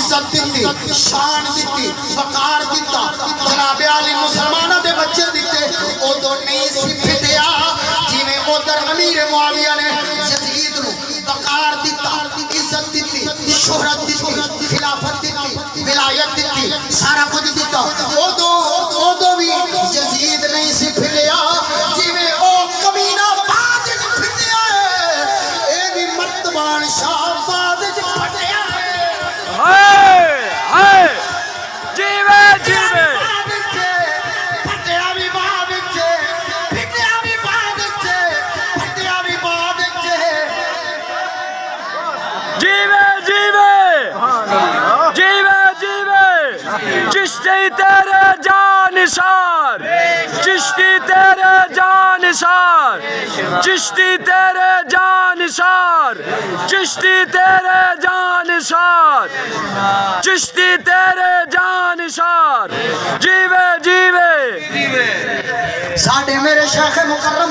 इज्जत दी, शान दी, वकार दिता, जनाबे आली मुसलमानों के बच्चे दिते, उदों नहीं सी फिटिया जिवें उधर अमीर मुआविया ने यजीद नूं वकार दिता, इज्जत दी, शोहरत दी, खिलाफत दी, विलायत दी, सारा कुछ दिता, उदों भी यजीद नहीं सी फिटिया जिवें ओ कमीना बाद विच फिटिया है। ए दी मर्तबान शाह बाद विच फटिया है। जीवे जीवे फटिया भी बाद विच, फिटिया भी बाद विच, फटिया भी बाद विच। जीवे जीवे जीवे जीवे चिश्ती तेरे जानिसार, चिश्ती तेरे जानिसार, चिश्ती तेरे जानिसार, चिश्ती तेरे जानिसार, चिश्ती तेरे जानिसार। जीवे जीवे साडे मेरे शेख मुकर्रम